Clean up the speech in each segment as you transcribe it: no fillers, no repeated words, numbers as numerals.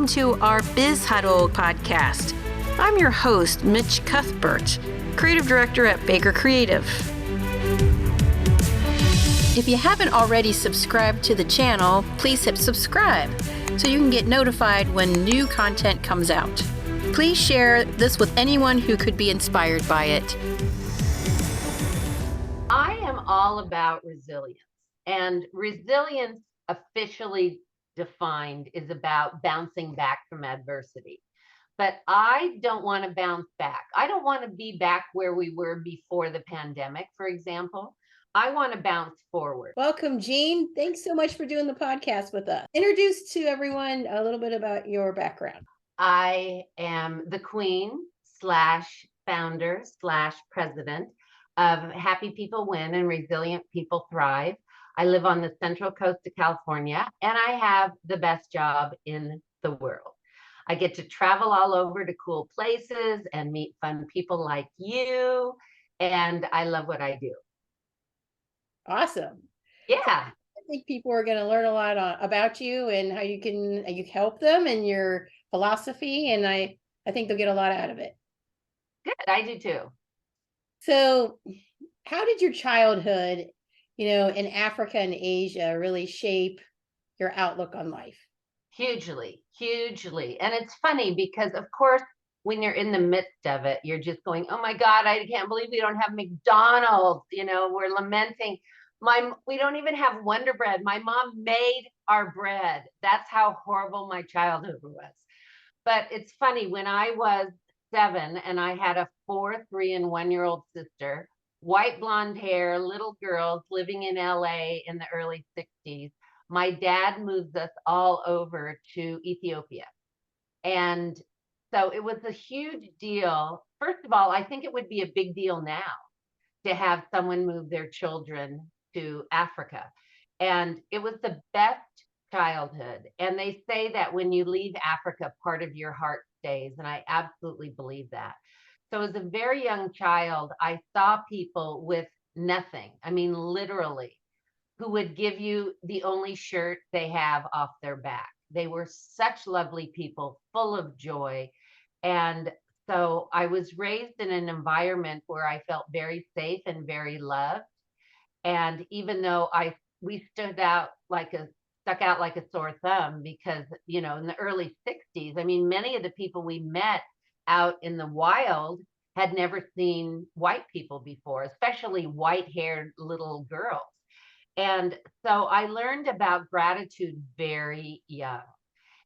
welcome to our Biz Huddle podcast. I'm your host, Mitch Cuthbert, Creative Director at Baker Creative. If you haven't already subscribed to the channel, please hit subscribe so you can get notified when new content comes out. Please share this with anyone who could be inspired by it. I am all about resilience, and resilience officially defined is about bouncing back from adversity. But I don't want to bounce back. I don't want to be back where we were before the pandemic, for example. I want to bounce forward. Welcome, Jean. Thanks so much for doing the podcast with us. Introduce to everyone a little bit about your background. I am the queen slash founder slash president of Happy People Win and Resilient People Thrive. I live on the Central Coast of California, and I have the best job in the world. I get to travel all over to cool places and meet fun people like you, and I love what I do. Awesome. Yeah. I think people are going to learn a lot about you and how you help them and your philosophy, and I think they'll get a lot out of it. Good, I do too. So, how did your childhood, in Africa and Asia really shape your outlook on life? Hugely, hugely. And it's funny because, of course, when you're in the midst of it, you're just going, oh my God, I can't believe we don't have McDonald's. We're lamenting. We don't even have Wonder Bread. My mom made our bread. That's how horrible my childhood was. But it's funny, when I was 7 and I had a 4, 3, and 1-year-old sister, white blonde hair, little girls living in LA in the early 60s, my dad moved us all over to Ethiopia. And so it was a huge deal. First of all, I think it would be a big deal now to have someone move their children to Africa. And it was the best childhood. And they say that when you leave Africa, part of your heart stays. And I absolutely believe that. So as a very young child, I saw people with nothing. I mean, literally, who would give you the only shirt they have off their back. They were such lovely people, full of joy. And so I was raised in an environment where I felt very safe and very loved. And even though we stuck out like a sore thumb, because, in the early 60s, I mean, many of the people we met out in the wild had never seen white people before, especially white-haired little girls. And so I learned about gratitude very young,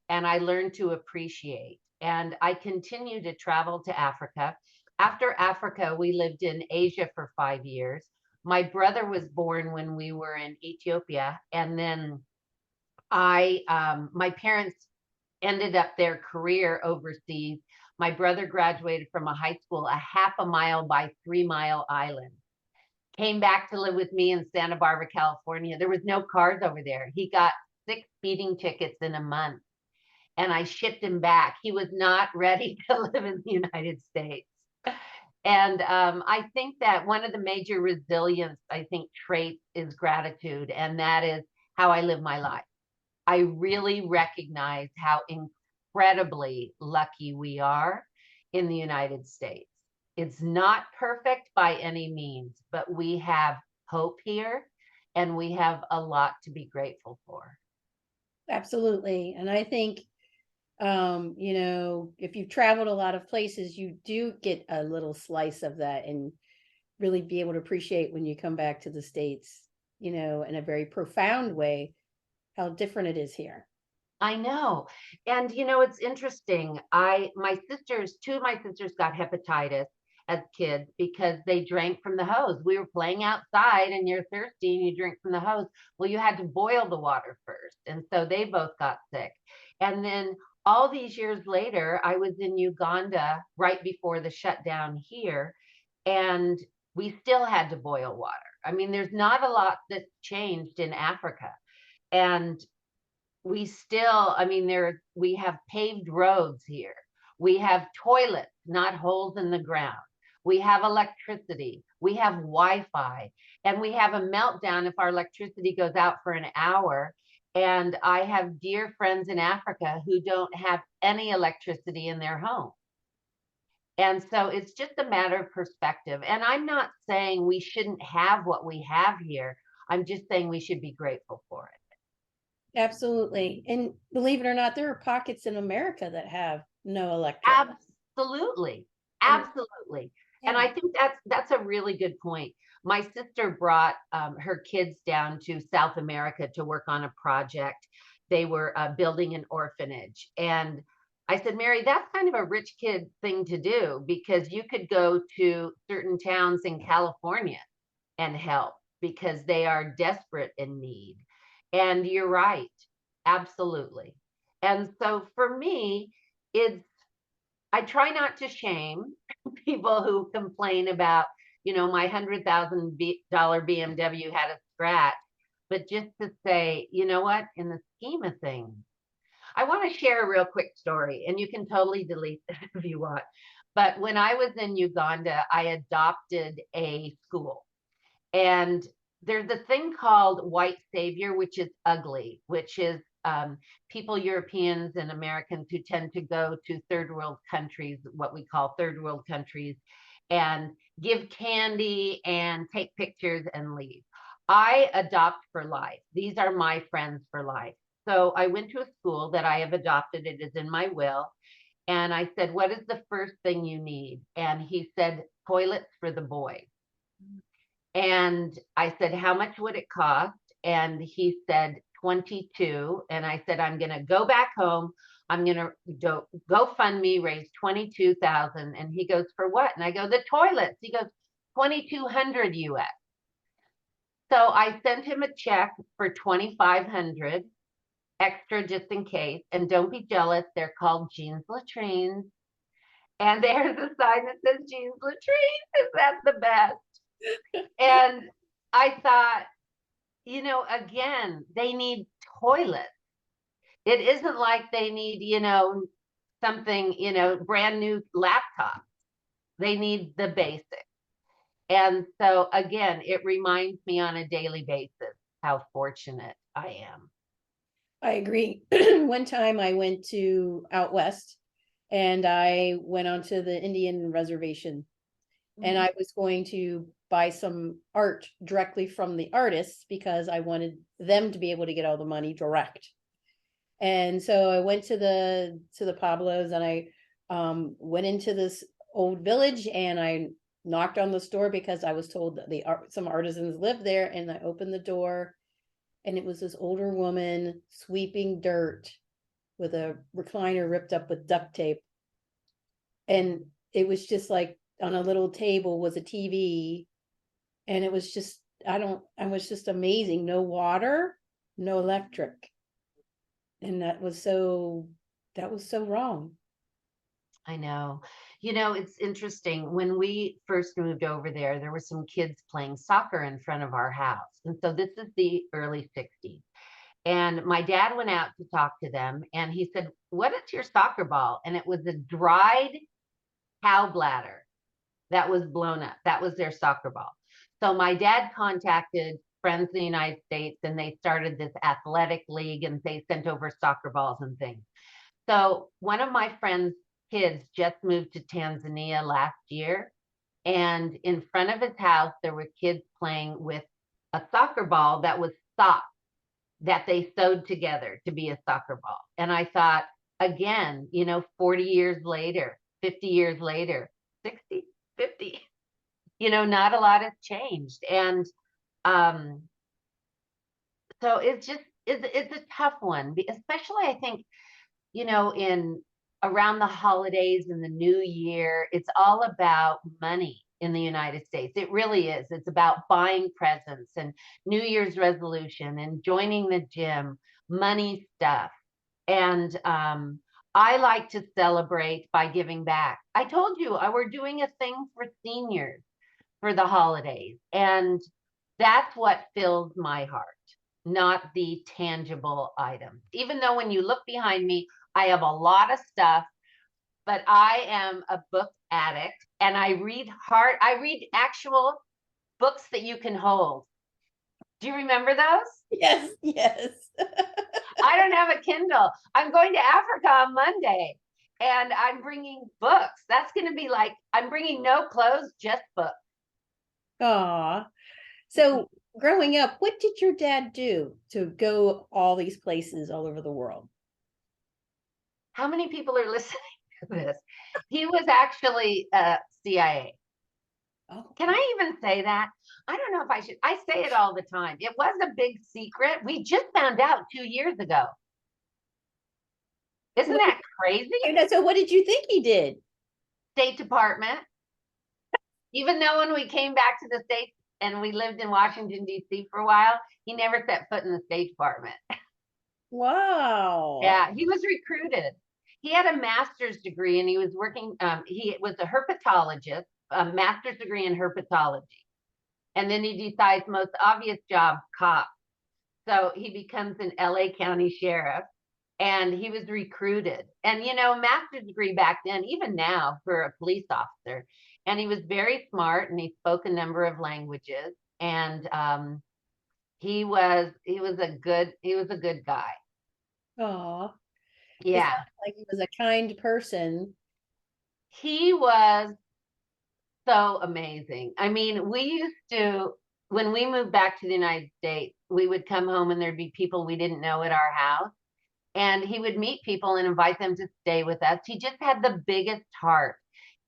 and I learned to appreciate. And I continued to travel to Africa. After Africa, we lived in Asia for 5 years. My brother was born when we were in Ethiopia, and then my parents ended up their career overseas. My brother graduated from a high school a half a mile by 3 Mile Island. Came back to live with me in Santa Barbara, California. There was no cars over there. He got 6 speeding tickets in a month, and I shipped him back. He was not ready to live in the United States. And I think that one of the major resilience, traits is gratitude, and that is how I live my life. I really recognize how incredibly lucky we are in the United States. It's not perfect by any means, but we have hope here, and we have a lot to be grateful for. Absolutely. And I think, if you've traveled a lot of places, you do get a little slice of that and really be able to appreciate when you come back to the States, in a very profound way, how different it is here. I know. And, it's interesting. Two of my sisters got hepatitis as kids because they drank from the hose. We were playing outside and you're thirsty and you drink from the hose. Well, you had to boil the water first. And so they both got sick. And then all these years later, I was in Uganda right before the shutdown here, and we still had to boil water. I mean, there's not a lot that's changed in Africa. And we still, we have paved roads here. We have toilets, not holes in the ground. We have electricity. We have Wi-Fi. And we have a meltdown if our electricity goes out for an hour. And I have dear friends in Africa who don't have any electricity in their home. And so it's just a matter of perspective. And I'm not saying we shouldn't have what we have here. I'm just saying we should be grateful for it. Absolutely. And believe it or not, there are pockets in America that have no electric. Absolutely. And Absolutely. And yeah, I think that's a really good point. My sister brought her kids down to South America to work on a project. They were building an orphanage. And I said, Mary, that's kind of a rich kid thing to do, because you could go to certain towns in California and help, because they are desperate in need. And you're right. Absolutely. And so for me, it's I try not to shame people who complain about, my $100,000 BMW had a scratch, but just to say, you know what, in the scheme of things, I want to share a real quick story, and you can totally delete it if you want. But when I was in Uganda, I adopted a school, and there's a thing called white savior, which is ugly, which is people, Europeans and Americans, who tend to go to third world countries, what we call third world countries, and give candy and take pictures and leave. I adopt for life. These are my friends for life. So I went to a school that I have adopted. It is in my will. And I said, what is the first thing you need? And he said, toilets for the boys. And I said, how much would it cost? And he said, 22. And I said, I'm going to go back home. I'm going to go fund me, raise 22,000. And he goes, for what? And I go, the toilets. He goes, 2,200 US. So I sent him a check for 2,500 extra just in case. And don't be jealous. They're called jeans latrines. And there's a sign that says jeans latrines. Is that the best? And I thought, again, they need toilets. It isn't like they need, something, brand new laptop. They need the basics. And so again, it reminds me on a daily basis how fortunate I am. I agree. One time I went to out west and I went onto the Indian reservation and I was going to buy some art directly from the artists because I wanted them to be able to get all the money direct. And so I went to the Pablos and I went into this old village and I knocked on the store because I was told that some artisans lived there, and I opened the door and it was this older woman sweeping dirt with a recliner ripped up with duct tape. And it was just like on a little table was a TV, and it was just, I was just amazing. No water, no electric. And that was so wrong. I know. It's interesting. When we first moved over there were some kids playing soccer in front of our house. And so this is the early 60s. And my dad went out to talk to them and he said, what is your soccer ball? And it was a dried cow bladder that was blown up. That was their soccer ball. So my dad contacted friends in the United States and they started this athletic league and they sent over soccer balls and things. So one of my friends' kids just moved to Tanzania last year. And in front of his house, there were kids playing with a soccer ball that was socks that they sewed together to be a soccer ball. And I thought, again, 40 years later, 50 years later, 60, 50, not a lot has changed. And um, so it's a tough one, especially I think, in around the holidays and the new year, it's all about money in the United States. It really is. It's about buying presents and New Year's resolution and joining the gym, money stuff. And I like to celebrate by giving back. I told you we're doing a thing for seniors for the holidays. And that's what fills my heart, not the tangible items. Even though when you look behind me, I have a lot of stuff, but I am a book addict and I read actual books that you can hold. Do you remember those? Yes, yes. I don't have a Kindle. I'm going to Africa on Monday and I'm bringing books. That's going to be like, I'm bringing no clothes, just books. Aw. So growing up, what did your dad do to go all these places all over the world? How many people are listening to this? He was actually CIA. Oh, Can I even say that? I don't know if I should. I say it all the time. It was a big secret. We just found out 2 years ago. Isn't what, that crazy? so what did you think he did? State Department. Even though when we came back to the States and we lived in Washington, D.C. for a while, he never set foot in the State Department. Wow. Yeah, he was recruited. He had a master's degree and he was working, he was a herpetologist, a master's degree in herpetology. And then he decides most obvious job, cop. So he becomes an LA County sheriff and he was recruited. And, you know, master's degree back then, even now for a police officer. And he was very smart and he spoke a number of languages. And he was a good guy. Aw. It Yeah. sounds like he was a kind person. He was so amazing. I mean, when we moved back to the United States, we would come home and there'd be people we didn't know at our house. And he would meet people and invite them to stay with us. He just had the biggest heart.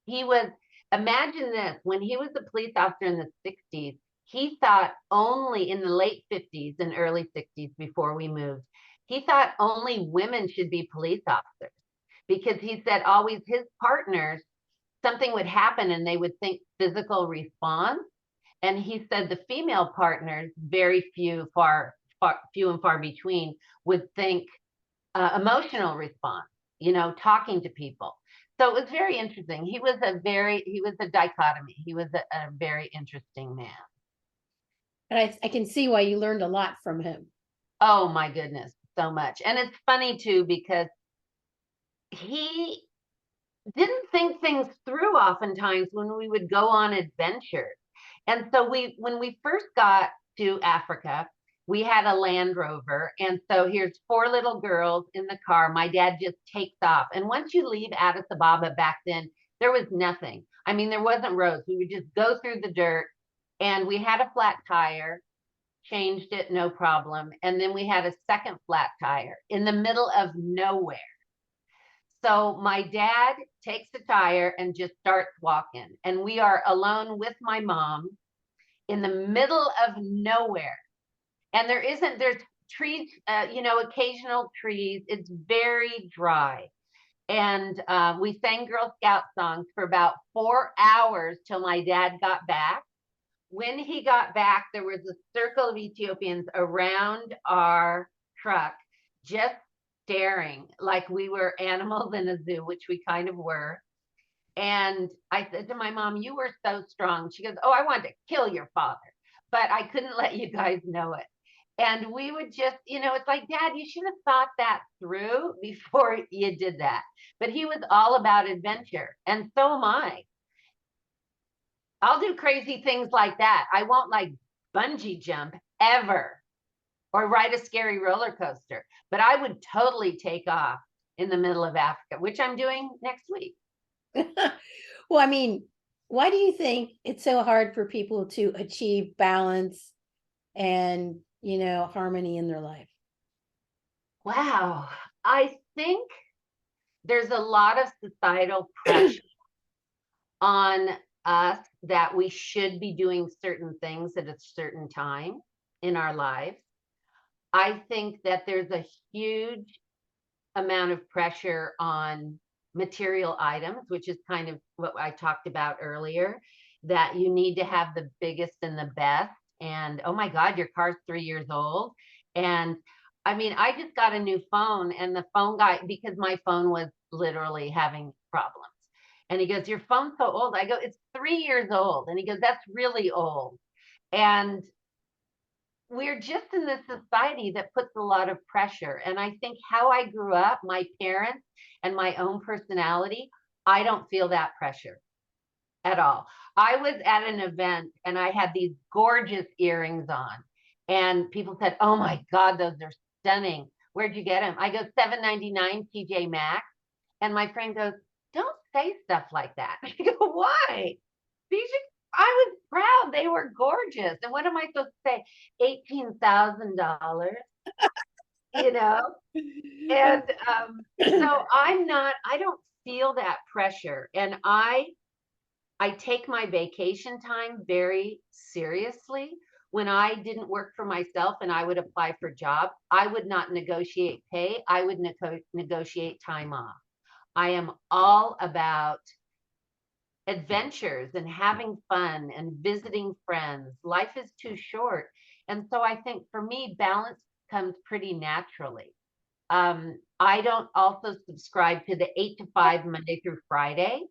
He was, imagine this, when he was a police officer in the 60s, he thought only in the late 50s and early 60s before we moved, he thought only women should be police officers because he said always his partners, something would happen and they would think physical response. And he said the female partners, very few and far between, would think emotional response, you know, talking to people. So it was very interesting. He was a dichotomy. He was a very interesting man. And I can see why you learned a lot from him. Oh my goodness, so much. And it's funny too, because he didn't think things through oftentimes when we would go on adventures. And so when we first got to Africa, we had a Land Rover. And so here's four little girls in the car. My dad just takes off. And once you leave Addis Ababa back then, there was nothing. I mean, there wasn't roads. We would just go through the dirt and we had a flat tire, changed it, no problem. And then we had a second flat tire in the middle of nowhere. So my dad takes the tire and just starts walking. And we are alone with my mom in the middle of nowhere. And there's trees, occasional trees. It's very dry. And we sang Girl Scout songs for about 4 hours till my dad got back. When he got back, there was a circle of Ethiopians around our truck, just staring like we were animals in a zoo, which we kind of were. And I said to my mom, "You were so strong." She goes, "Oh, I wanted to kill your father, but I couldn't let you guys know it." And we would just, it's like, Dad, you should have thought that through before you did that. But he was all about adventure. And so am I. I'll do crazy things like that. I won't like bungee jump ever or ride a scary roller coaster, but I would totally take off in the middle of Africa, which I'm doing next week. Well, I mean, why do you think it's so hard for people to achieve balance and, harmony in their life? Wow. I think there's a lot of societal pressure on us that we should be doing certain things at a certain time in our lives. I think that there's a huge amount of pressure on material items, which is kind of what I talked about earlier, that you need to have the biggest and the best. And oh my God, your car's 3 years old. And I mean, I just got a new phone and the phone guy, because my phone was literally having problems. And he goes, "Your phone's so old." I go, "It's 3 years old." And he goes, "That's really old." And we're just in this society that puts a lot of pressure. And I think how I grew up, my parents and my own personality, I don't feel that pressure at all. I was at an event and I had these gorgeous earrings on. And people said, "Oh my God, those are stunning. Where'd you get them?" I go, $7.99 TJ Maxx. And my friend goes, "Don't say stuff like that." I go, "Why? These are, I was proud. They were gorgeous. And what am I supposed to say? $18,000, you know? And so I don't feel that pressure. And I take my vacation time very seriously. When I didn't work for myself and I would apply for jobs, I would not negotiate pay. I would negotiate time off. I am all about adventures and having fun and visiting friends. Life is too short. And so I think for me, balance comes pretty naturally. I don't also subscribe to the 8 to 5 Monday through Friday.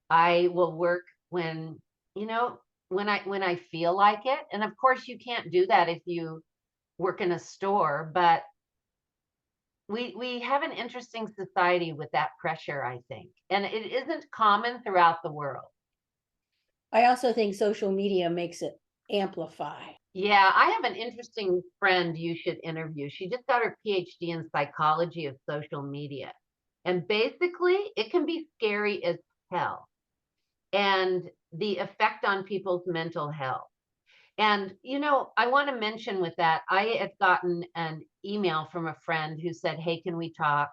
I will work when, you know, when I feel like it. And of course you can't do that if you work in a store, but we have an interesting society with that pressure, I think. And it isn't common throughout the world. I also think social media makes it amplify. Yeah, I have an interesting friend you should interview. She just got her PhD in psychology of social media. And basically, it can be scary as hell. And the effect on people's mental health. And, I want to mention with that, I had gotten an email from a friend who said, "Hey, can we talk?"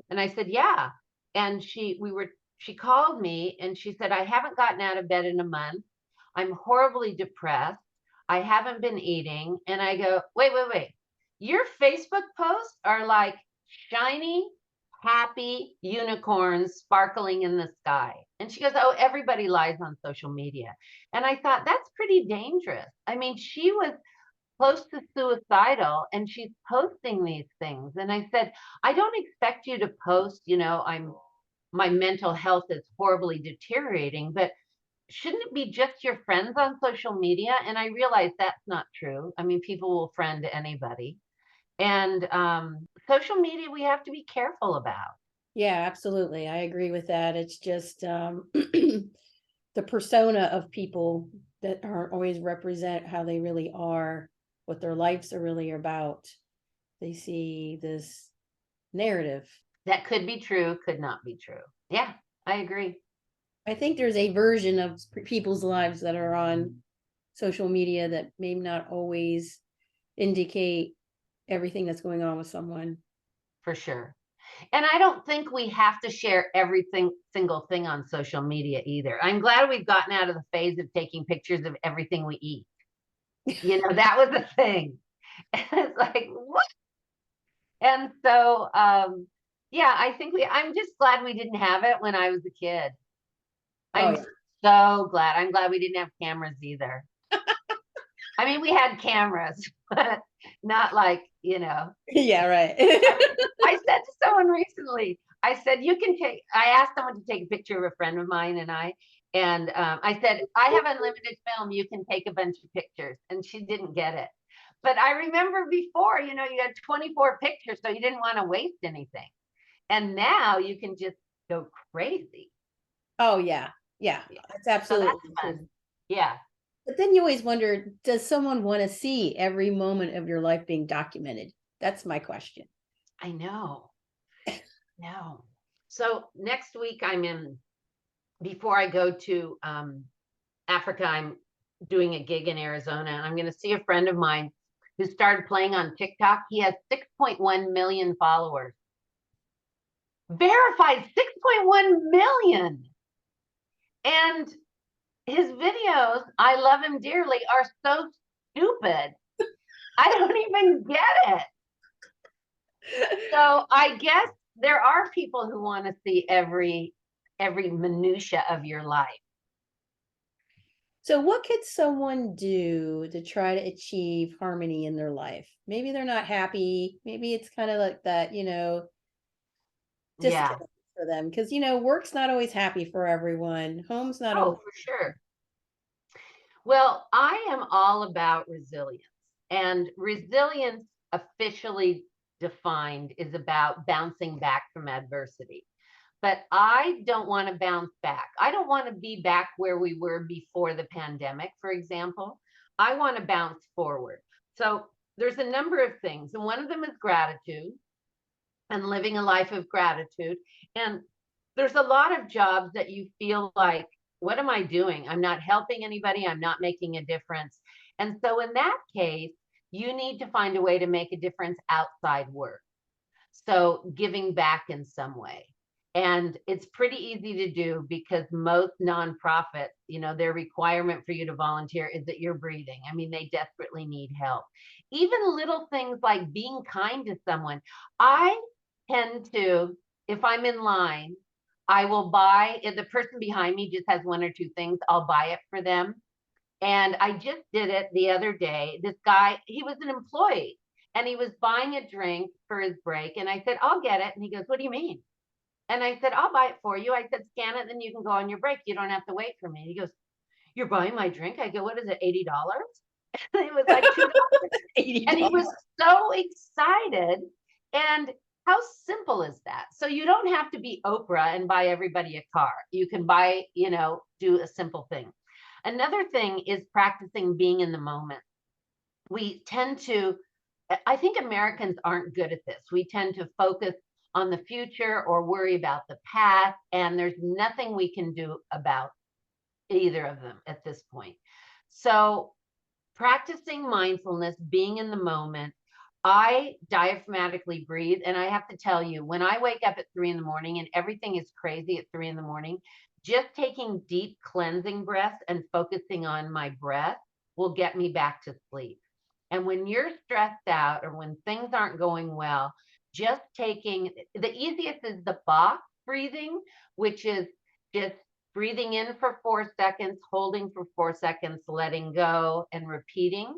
And I said, "Yeah." And she called me and she said, "I haven't gotten out of bed in a month. I'm horribly depressed. I haven't been eating." And I go, "Wait, wait, wait. Your Facebook posts are like shiny, happy unicorns sparkling in the sky." And she goes, "Oh, everybody lies on social media." And I thought, that's pretty dangerous. I mean, she was close to suicidal and she's posting these things. And I said, "I don't expect you to post, my mental health is horribly deteriorating, but shouldn't it be just your friends on social media?" And I realized that's not true. I mean, people will friend anybody. And social media, we have to be careful about. Yeah, absolutely. I agree with that. It's just the persona of people that aren't always represent how they really are, what their lives are really about. They see this narrative. That could be true, could not be true. Yeah, I agree. I think there's a version of people's lives that are on social media that may not always indicate everything that's going on with someone. For sure. And I don't think we have to share everything single thing on social media either. I'm glad we've gotten out of the phase of taking pictures of everything we eat. That was a thing. And it's like, what? And so yeah, I'm just glad we didn't have it when I was a kid. Oh I'm yeah. so glad. I'm glad we didn't have cameras either. I mean, we had cameras, but not like, Yeah, right. I said to someone recently, I asked someone to take a picture of a friend of mine and I said, "I have unlimited film. You can take a bunch of pictures." And she didn't get it. But I remember before, you had 24 pictures, so you didn't want to waste anything. And now you can just go crazy. Oh yeah. Yeah. Yeah. That's So that's absolutely true. fun. Yeah, But then you always wonder, does someone want to see every moment of your life being documented? That's my question. I know. No. So next week before I go to Africa, I'm doing a gig in Arizona and I'm going to see a friend of mine who started playing on TikTok. He has 6.1 million followers. Verified 6.1 million. And his videos, I love him dearly, are so stupid. I don't even get it. So I guess there are people who want to see every minutia of your life. So what could someone do to try to achieve harmony in their life? Maybe they're not happy. Maybe it's kind of like that, Yeah. disconnect for them. Because, work's not always happy for everyone. Home's not Oh, always. for sure. Well, I am all about resilience. And resilience, officially defined, is about bouncing back from adversity. But I don't want to bounce back. I don't want to be back where we were before the pandemic, for example. I want to bounce forward. So there's a number of things, and one of them is gratitude and living a life of gratitude. And there's a lot of jobs that you feel like, what am I doing? I'm not helping anybody. I'm not making a difference. And so in that case, you need to find a way to make a difference outside work. So giving back in some way. And it's pretty easy to do because most nonprofits, their requirement for you to volunteer is that you're breathing. I mean, they desperately need help. Even little things like being kind to someone. I tend to, if I'm in line, I will buy, if the person behind me just has one or two things, I'll buy it for them. And I just did it the other day. This guy, he was an employee and he was buying a drink for his break. And I said, I'll get it. And he goes, what do you mean? And I said, I'll buy it for you. I said, scan it, then you can go on your break. You don't have to wait for me. He goes, you're buying my drink? I go, what is it, $80? It was like $2. And he was so excited. And how simple is that? So you don't have to be Oprah and buy everybody a car. You can buy, do a simple thing. Another thing is practicing being in the moment. We tend to, I think Americans aren't good at this. We tend to focus on the future or worry about the past, and there's nothing we can do about either of them at this point. So practicing mindfulness, being in the moment, I diaphragmatically breathe. And I have to tell you, when I wake up at 3 in the morning and everything is crazy at 3 in the morning, just taking deep cleansing breaths and focusing on my breath will get me back to sleep. And when you're stressed out or when things aren't going well, just taking the easiest is the box breathing, which is just breathing in for 4 seconds, holding for 4 seconds, letting go, and repeating.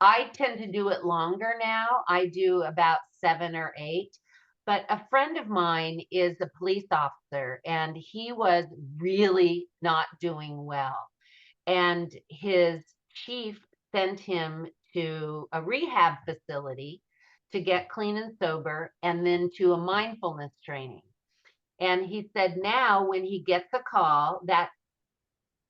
I tend to do it longer now. I do about 7 or 8. But a friend of mine is a police officer, and he was really not doing well. And his chief sent him to a rehab facility to get clean and sober, and then to a mindfulness training. And he said now when he gets a call that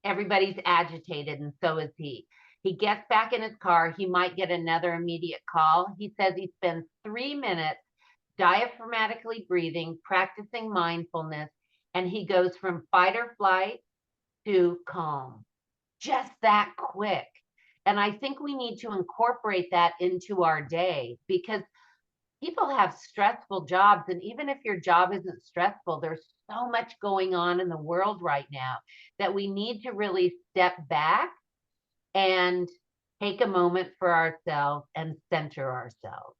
everybody's agitated, and so is he. He gets back in his car, he might get another immediate call. He says he spends 3 minutes diaphragmatically breathing, practicing mindfulness, and he goes from fight or flight to calm. Just that quick. And I think we need to incorporate that into our day because people have stressful jobs. And even if your job isn't stressful, there's so much going on in the world right now that we need to really step back and take a moment for ourselves and center ourselves.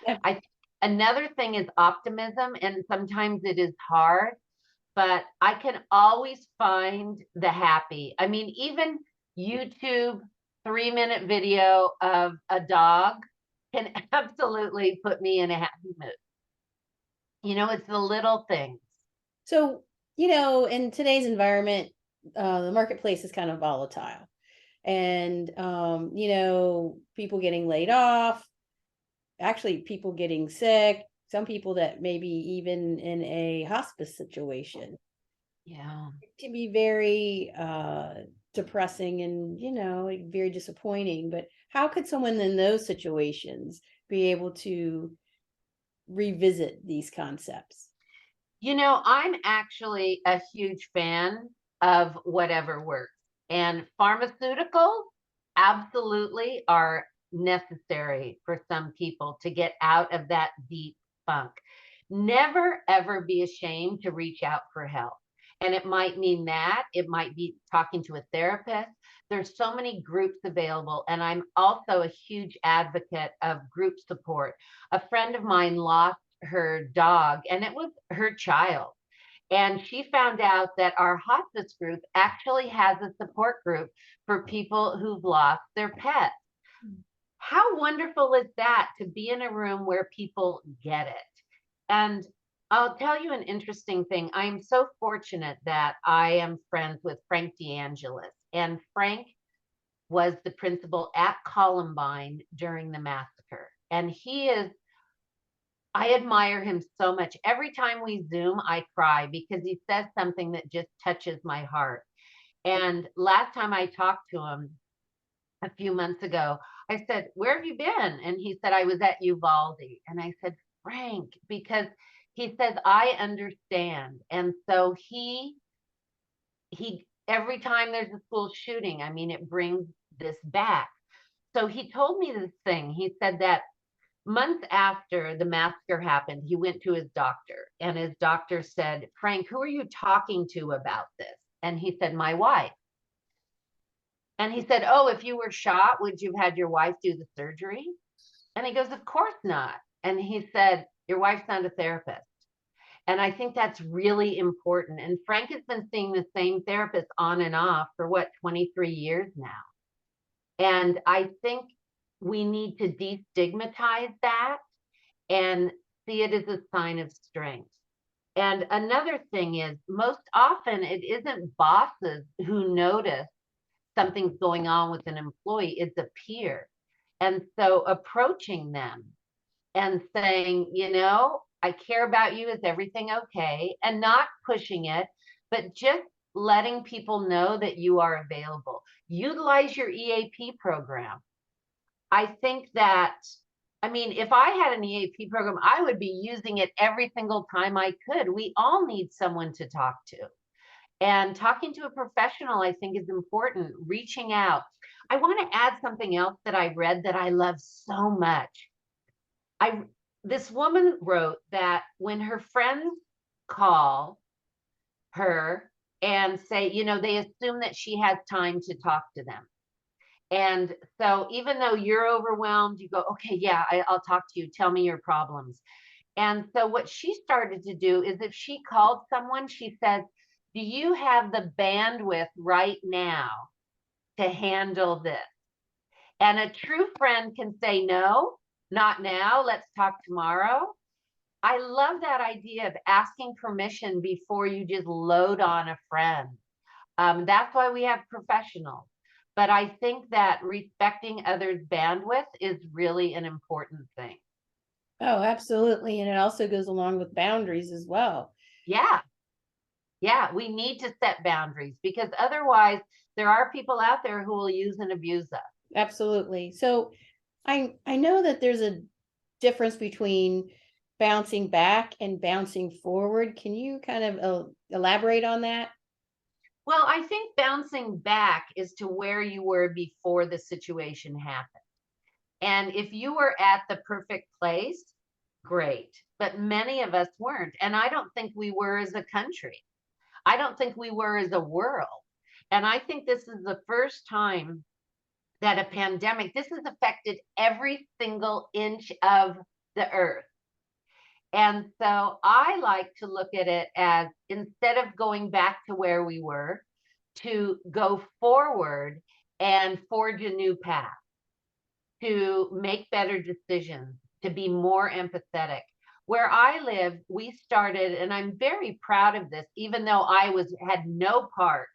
Yeah. Another thing is optimism, and sometimes it is hard, but I can always find the happy. I mean, even YouTube 3-minute video of a dog can absolutely put me in a happy mood. It's the little things. So, in today's environment, the marketplace is kind of volatile. And, people getting laid off, actually, people getting sick, some people that maybe even in a hospice situation. Yeah. It can be very depressing and, very disappointing. But how could someone in those situations be able to revisit these concepts? I'm actually a huge fan of whatever works. And pharmaceuticals absolutely are necessary for some people to get out of that deep funk. Never, ever be ashamed to reach out for help. And it might mean that, it might be talking to a therapist. There's so many groups available. And I'm also a huge advocate of group support. A friend of mine lost her dog, and it was her child. And she found out that our hospice group actually has a support group for people who've lost their pets. How wonderful is that to be in a room where people get it? And I'll tell you an interesting thing. I am so fortunate that I am friends with Frank DeAngelis. And Frank was the principal at Columbine during the massacre. And I admire him so much. Every time we Zoom, I cry because he says something that just touches my heart. And last time I talked to him a few months ago, I said, where have you been? And he said, I was at Uvalde. And I said, Frank, because he says, I understand. And so he every time there's a school shooting, I mean, it brings this back. So he told me this thing. He said that months after the massacre happened, he went to his doctor, and his doctor said, Frank, who are you talking to about this? And he said, my wife. And he said, oh, if you were shot, would you have had your wife do the surgery? And he goes, of course not. And he said, your wife's not a therapist. And I think that's really important. And Frank has been seeing the same therapist on and off for what, 23 years now. And I think we need to destigmatize that and see it as a sign of strength. And another thing is, most often it isn't bosses who notice something's going on with an employee, it's a peer. And so approaching them and saying, you know, I care about you. Is everything okay? And not pushing it, but just letting people know that you are available. Utilize your EAP program. I think that, I mean, if I had an EAP program, I would be using it every single time I could. We all need someone to talk to. And talking to a professional, I think, is important. Reaching out. I want to add something else that I read that I love so much. This woman wrote that when her friends call her and say, you know, they assume that she has time to talk to them. And so even though you're overwhelmed, you go, okay, yeah, I'll talk to you. Tell me your problems. And so what she started to do is if she called someone, she says, do you have the bandwidth right now to handle this? And a true friend can say, no, not now. Let's talk tomorrow. I love that idea of asking permission before you just load on a friend. That's why we have professionals. But I think that respecting others' bandwidth is really an important thing. Oh, absolutely. And it also goes along with boundaries as well. Yeah. Yeah. We need to set boundaries because otherwise there are people out there who will use and abuse us. Absolutely. So I know that there's a difference between bouncing back and bouncing forward. Can you kind of elaborate on that? Well, I think bouncing back is to where you were before the situation happened. And if you were at the perfect place, great. But many of us weren't. And I don't think we were as a country. I don't think we were as a world. And I think this is the first time that a pandemic, this has affected every single inch of the earth. And so I like to look at it as instead of going back to where we were, to go forward and forge a new path, to make better decisions, to be more empathetic. Where I live, we started, and I'm very proud of this, even though I had no part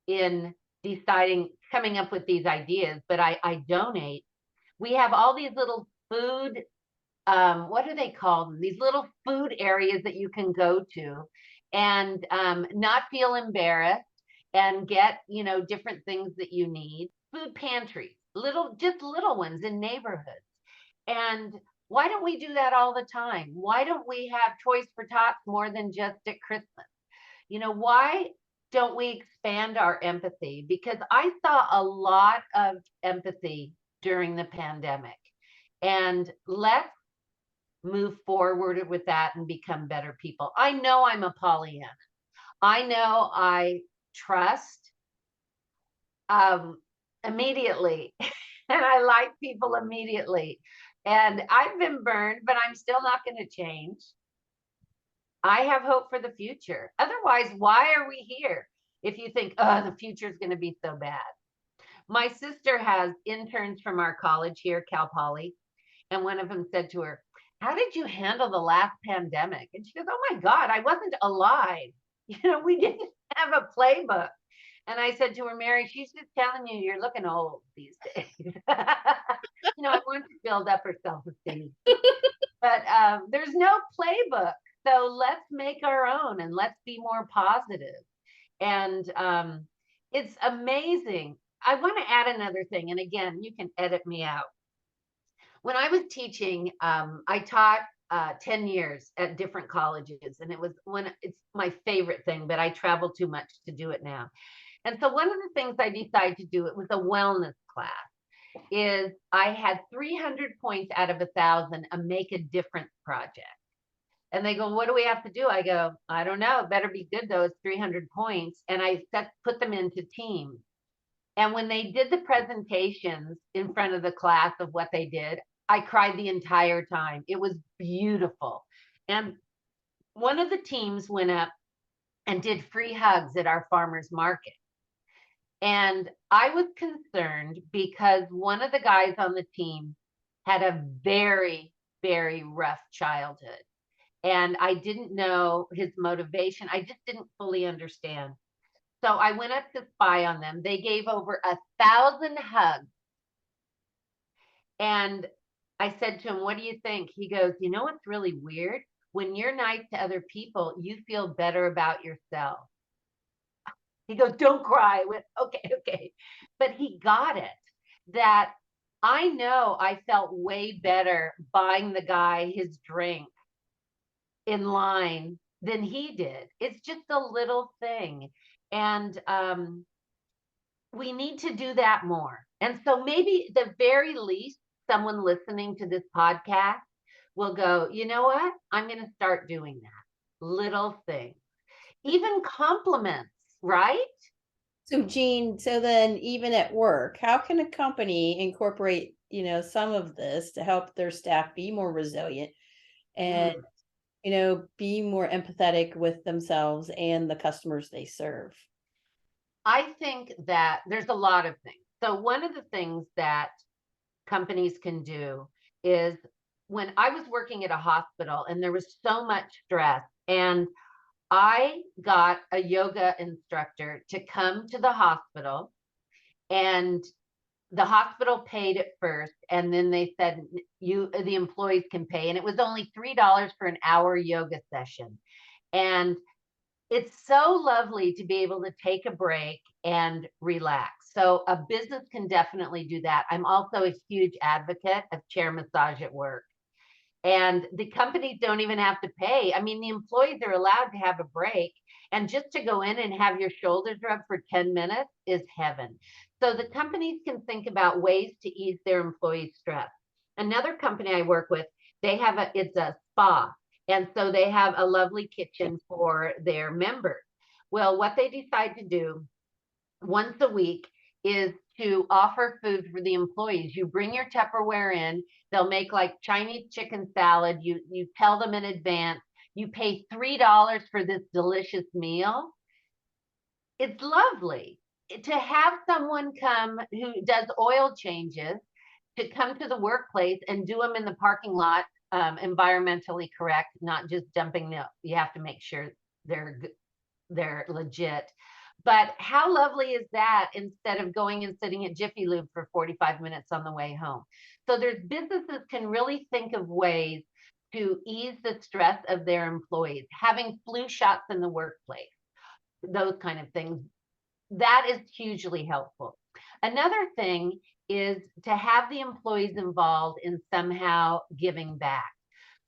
in deciding, coming up with these ideas, but I donate. We have all these little food, what do they call them? These little food areas that you can go to and not feel embarrassed and get, you know, different things that you need. Food pantries, just little ones in neighborhoods. And why don't we do that all the time? Why don't we have Toys for Tots more than just at Christmas? You know, why don't we expand our empathy? Because I saw a lot of empathy during the pandemic. And let's move forward with that and become better people. I know I'm a Pollyanna. I know I trust immediately and I like people immediately. And I've been burned, but I'm still not going to change. I have hope for the future. Otherwise, why are we here? If you think, oh, the future is going to be so bad. My sister has interns from our college here, Cal Poly, and one of them said to her, how did you handle the last pandemic? And she goes, oh my God, I wasn't alive. You know, we didn't have a playbook. And I said to her, Mary, she's just telling you you're looking old these days. You know, I want to build up her self-esteem. But there's no playbook. So let's make our own and let's be more positive. And it's amazing I want to add another thing. And again, you can edit me out. When I was teaching, I taught 10 years at different colleges, and it's my favorite thing, but I travel too much to do it now. And so one of the things I decided to do, it was a wellness class, is I had 300 points out of 1,000, a make a difference project. And they go, what do we have to do? I go, I don't know. It better be good though. It's 300 points. And I put them into teams. And when they did the presentations in front of the class of what they did, I cried the entire time. It was beautiful. And one of the teams went up and did free hugs at our farmers market. And I was concerned because one of the guys on the team had a very, very rough childhood. And I didn't know his motivation. I just didn't fully understand. So I went up to spy on them. They gave over 1,000 hugs. And I said to him, what do you think? He goes, you know what's really weird? When you're nice to other people, you feel better about yourself. He goes, don't cry. I went, okay, okay. But he got it, that I know I felt way better buying the guy his drink in line than he did. It's just a little thing. And we need to do that more. And so maybe the very least, someone listening to this podcast will go, you know what? I'm going to start doing that. Little things, even compliments, right? So Jean, so then even at work, how can a company incorporate, some of this to help their staff be more resilient and, Mm. be more empathetic with themselves and the customers they serve? I think that there's a lot of things. So one of the things that companies can do is, when I was working at a hospital and there was so much stress, and I got a yoga instructor to come to the hospital, and the hospital paid it first, and then they said the employees can pay, and it was only $3 for an hour yoga session. And it's so lovely to be able to take a break and relax. So a business can definitely do that. I'm also a huge advocate of chair massage at work. And the companies don't even have to pay. I mean, the employees are allowed to have a break. And just to go in and have your shoulders rubbed for 10 minutes is heaven. So the companies can think about ways to ease their employees' stress. Another company I work with, it's a spa. And so they have a lovely kitchen for their members. Well, what they decide to do once a week is to offer food for the employees. You bring your Tupperware in, they'll make like Chinese chicken salad. You tell them in advance, you pay $3 for this delicious meal. It's lovely to have someone come who does oil changes to come to the workplace and do them in the parking lot, environmentally correct, not just dumping you have to make sure they're legit. But how lovely is that, instead of going and sitting at Jiffy Lube for 45 minutes on the way home? So there's businesses can really think of ways to ease the stress of their employees, having flu shots in the workplace, those kind of things. That is hugely helpful. Another thing is to have the employees involved in somehow giving back.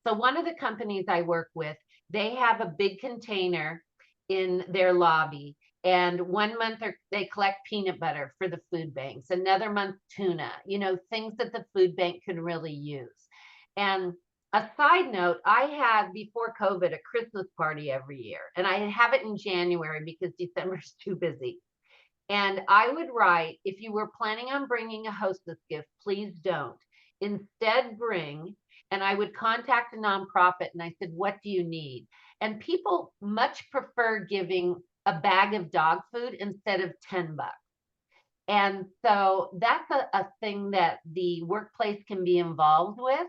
So one of the companies I work with, they have a big container in their lobby. And one month they collect peanut butter for the food banks, another month tuna, things that the food bank could really use. And a side note, I had, before COVID, a Christmas party every year. And I have it in January because December's too busy. And I would write, if you were planning on bringing a hostess gift, please don't. Instead, bring, and I would contact a nonprofit and I said, what do you need? And people much prefer giving a bag of dog food instead of $10. And so that's a thing that the workplace can be involved with.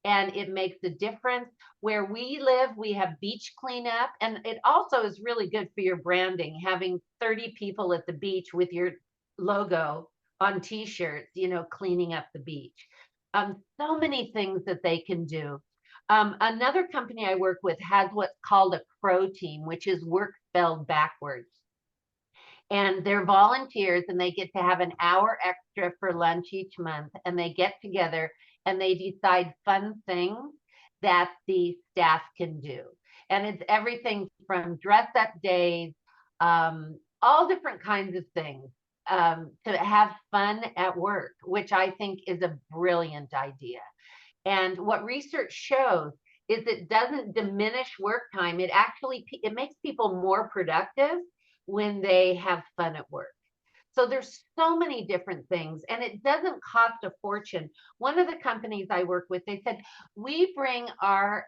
And it makes a difference. Where we live, we have beach cleanup. And it also is really good for your branding, having 30 people at the beach with your logo on t-shirts, cleaning up the beach. So many things that they can do. Another company I work with has what's called a CROW team, which is work spelled backwards. And they're volunteers and they get to have an hour extra for lunch each month, and they get together and they decide fun things that the staff can do. And it's everything from dress up days, all different kinds of things, to have fun at work, which I think is a brilliant idea. And what research shows is it doesn't diminish work time. It actually, it makes people more productive when they have fun at work. So there's so many different things, and it doesn't cost a fortune. One of the companies I work with, they said, we bring our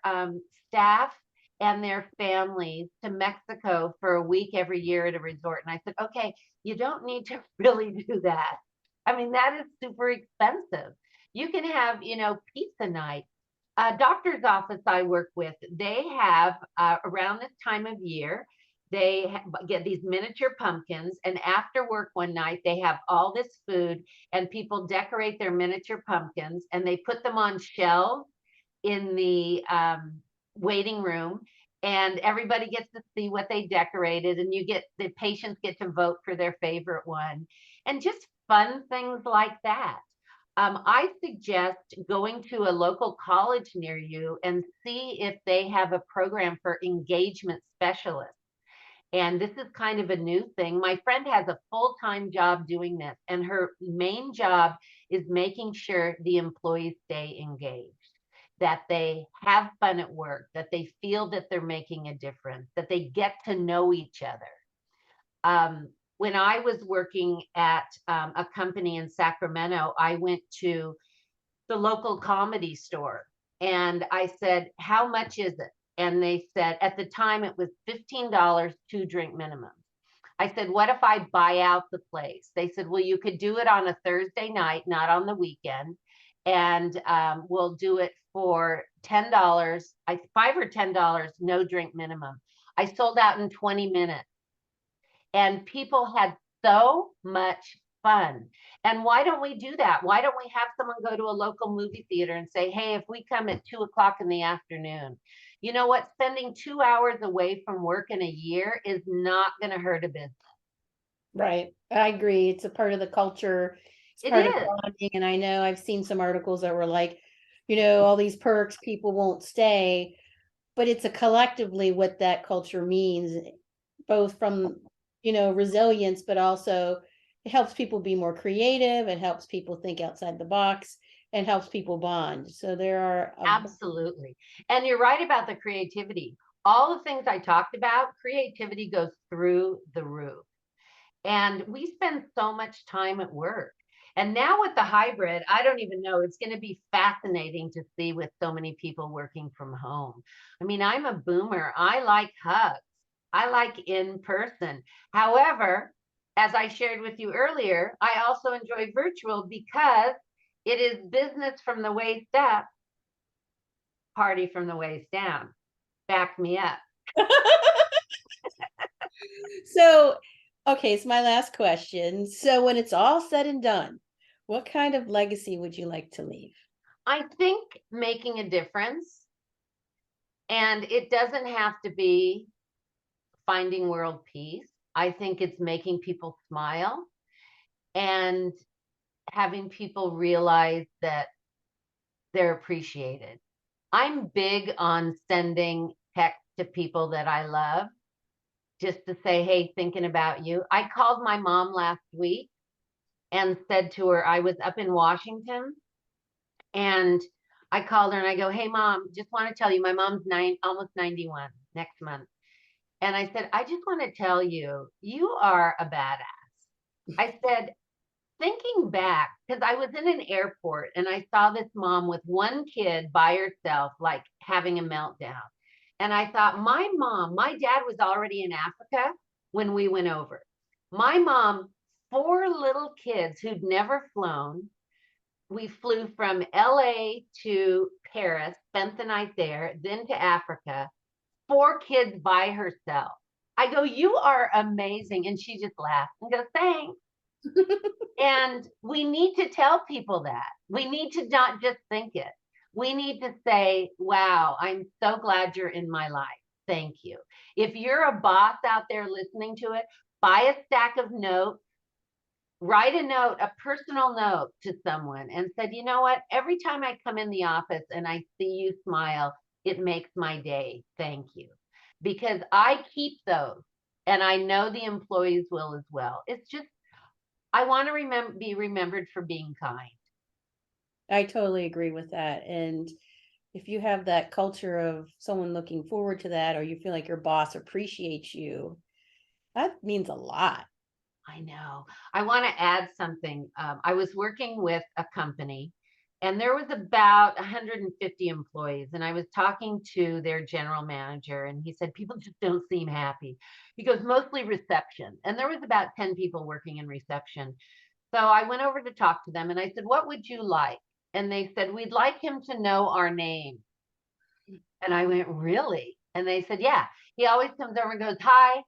staff and their families to Mexico for a week every year at a resort. And I said, okay, you don't need to really do that. I mean, that is super expensive. You can have, pizza night. Doctor's office I work with, they have around this time of year, they get these miniature pumpkins, and after work one night, they have all this food, and people decorate their miniature pumpkins, and they put them on shelves in the waiting room, and everybody gets to see what they decorated, and the patients get to vote for their favorite one, and just fun things like that. I suggest going to a local college near you and see if they have a program for engagement specialists. And this is kind of a new thing. My friend has a full-time job doing this, and her main job is making sure the employees stay engaged, that they have fun at work, that they feel that they're making a difference, that they get to know each other. When I was working at a company in Sacramento, I went to the local comedy store and I said, how much is it? And they said, at the time it was $15 to drink minimum. I said, what if I buy out the place? They said, well, you could do it on a Thursday night, not on the weekend. And we'll do it for $10, $5 or $10, no drink minimum. I sold out in 20 minutes. And people had so much fun. And why don't we do that? Why don't we have someone go to a local movie theater and say, hey, if we come at 2 o'clock in the afternoon, you know what? Spending 2 hours away from work in a year is not going to hurt a business. Right. I agree. It's a part of the culture. It's It part of is. bonding. And I know I've seen some articles that were like, all these perks, people won't stay, but it's a collectively what that culture means, both from, resilience, but also it helps people be more creative. It helps people think outside the box and helps people bond. So there are Absolutely. And you're right about the creativity. All the things I talked about, creativity goes through the roof. And we spend so much time at work. And now with the hybrid, I don't even know. It's going to be fascinating to see with so many people working from home. I mean, I'm a boomer. I like hugs. I like in person. However, as I shared with you earlier, I also enjoy virtual because it is business from the waist up, party from the waist down. Back me up. So, okay, it's my last question. So when it's all said and done, what kind of legacy would you like to leave? I think making a difference, and it doesn't have to be finding world peace. I think it's making people smile and having people realize that they're appreciated. I'm big on sending text to people that I love just to say, hey, thinking about you. I called my mom last week and said to her, I was up in Washington and I called her and I go, hey, mom, just want to tell you, my mom's almost 91 next month. And I said, I just want to tell you, you are a badass. I said, thinking back, because I was in an airport and I saw this mom with one kid by herself, like having a meltdown. And I thought, my dad was already in Africa when we went over. My mom, 4 little kids who'd never flown. We flew from LA to Paris, spent the night there, then to Africa, 4 kids by herself. I go, you are amazing. And she just laughed and goes, thanks. And we need to tell people that. We need to not just think it. We need to say, wow, I'm so glad you're in my life. Thank you. If you're a boss out there listening to it, buy a stack of notes, write a note, a personal note to someone and said, you know what, every time I come in the office and I see you smile, it makes my day. Thank you. Because I keep those and I know the employees will as well. It's just, I want to be remembered for being kind. I totally agree with that. And if you have that culture of someone looking forward to that, or you feel like your boss appreciates you, that means a lot. I know. I want to add something. I was working with a company and there was about 150 employees. And I was talking to their general manager and he said, people just don't seem happy. He goes, mostly reception. And there was about 10 people working in reception. So I went over to talk to them and I said, what would you like? And they said, we'd like him to know our name. And I went, really? And they said, yeah. He always comes over and goes, hi,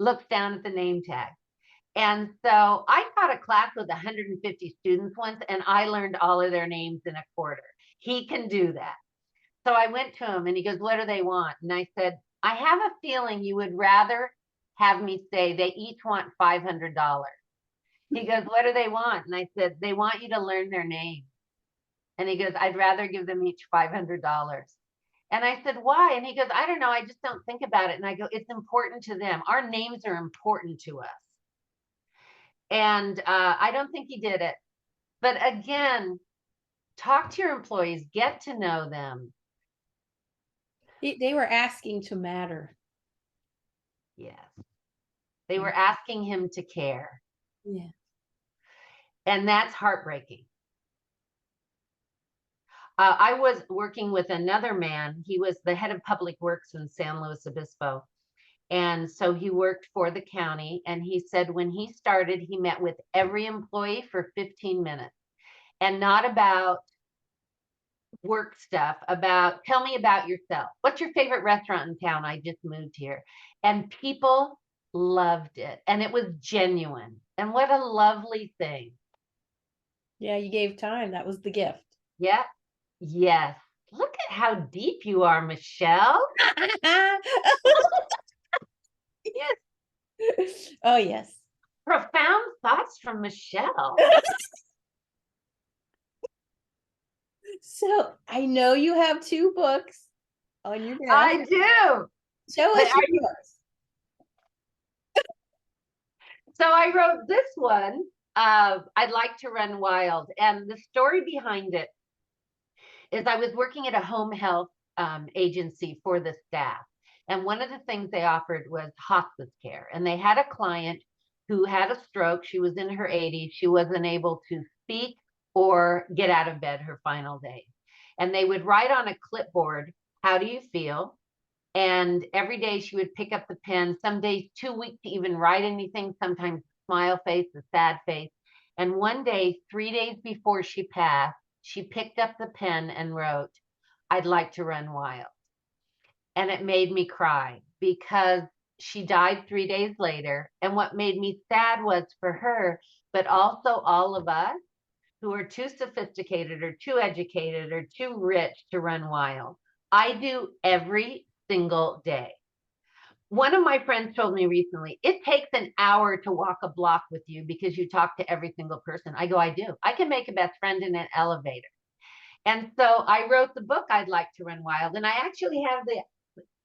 looks down at the name tag. And so I taught a class with 150 students once, and I learned all of their names in a quarter. He can do that. So I went to him and he goes, what do they want? And I said, I have a feeling you would rather have me say they each want $500. He goes, what do they want? And I said, they want you to learn their name. And he goes, I'd rather give them each $500. And I said, why? And he goes, I don't know. I just don't think about it. And I go, it's important to them. Our names are important to us. And I don't think he did it. But again, talk to your employees, get to know them. They were asking to matter. Yes. They were asking him to care. Yeah. And that's heartbreaking. I was working with another man. He was the head of public works in San Luis Obispo. And so he worked for the county. And he said when he started, he met with every employee for 15 minutes and not about work stuff, about tell me about yourself. What's your favorite restaurant in town? I just moved here. And people loved it. And it was genuine. And what a lovely thing. Yeah, you gave time. That was the gift. Yeah. Yes. Look at how deep you are, Michelle. Yes. Oh, yes. Profound thoughts from Michelle. So I know you have 2 books on your desk. I do. Show But us your books. So I wrote this one, I'd Like to Run Wild. And the story behind it is I was working at a home health agency for the staff. And one of the things they offered was hospice care. And they had a client who had a stroke. She was in her 80s. She wasn't able to speak or get out of bed her final day. And they would write on a clipboard, how do you feel? And every day she would pick up the pen, some days too weak to even write anything, sometimes smile face, a sad face. And one day, 3 days before she passed, she picked up the pen and wrote, I'd like to run wild. And it made me cry because she died 3 days later. And what made me sad was for her, but also all of us who are too sophisticated or too educated or too rich to run wild. I do every single day. One of my friends told me recently, it takes an hour to walk a block with you because you talk to every single person. I go, I do. I can make a best friend in an elevator. And so I wrote the book, I'd Like to Run Wild. And I actually have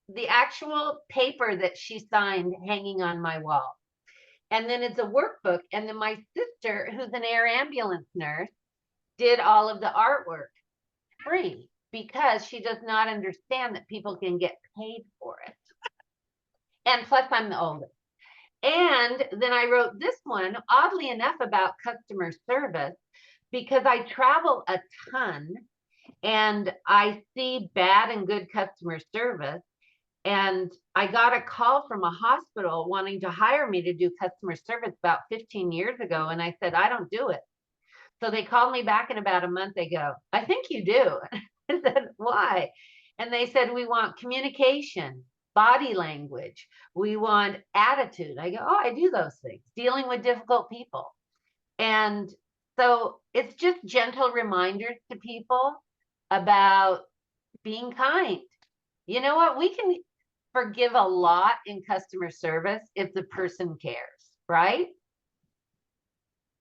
the actual paper that she signed hanging on my wall. And then it's a workbook. And then my sister, who's an air ambulance nurse, did all of the artwork free because she does not understand that people can get paid for it. And plus, I'm the oldest. And then I wrote this one, oddly enough, about customer service because I travel a ton and I see bad and good customer service. And I got a call from a hospital wanting to hire me to do customer service about 15 years ago. And I said, I don't do it. So they called me back in about a month. They go, I think you do. I said, why? And they said, we want communication, body language. We want attitude. I go, oh, I do those things, dealing with difficult people. And so it's just gentle reminders to people about being kind. You know what? forgive a lot in customer service if the person cares, right?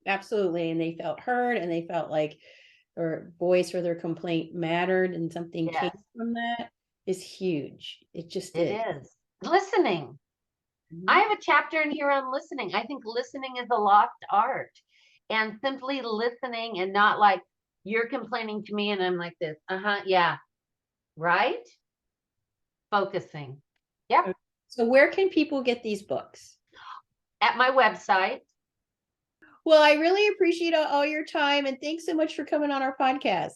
Absolutely. And they felt heard and they felt like their voice or their complaint mattered and something came Yes, from that is huge. It just it is. is. Listening. I Mhm. have a chapter in here on listening. I think listening is a lost art. And simply listening and not like you're complaining to me and I'm like this. Yeah. Right? Focusing. Yep. So where can people get these books? At my website. Well, I really appreciate all your time and thanks so much for coming on our podcast.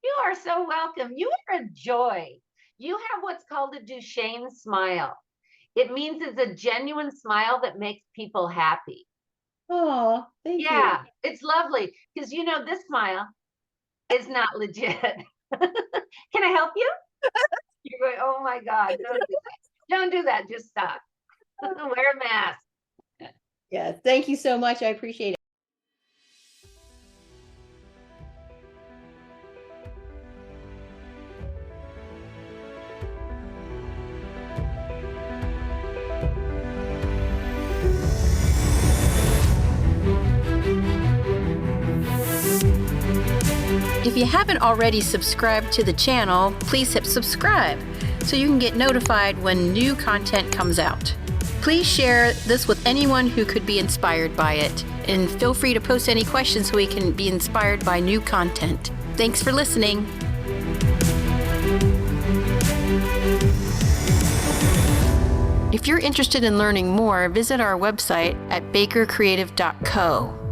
You are so welcome. You are a joy. You have what's called a Duchenne smile. It means it's a genuine smile that makes people happy. Oh, thank you. Yeah, it's lovely because this smile is not legit. Can I help you? You're going, oh my God, don't do that. Don't do that. Just stop. Wear a mask. Yeah, thank you so much. I appreciate it. If you haven't already subscribed to the channel, please hit subscribe so you can get notified when new content comes out. Please share this with anyone who could be inspired by it, and feel free to post any questions so we can be inspired by new content. Thanks for listening. If you're interested in learning more, visit our website at bakercreative.co.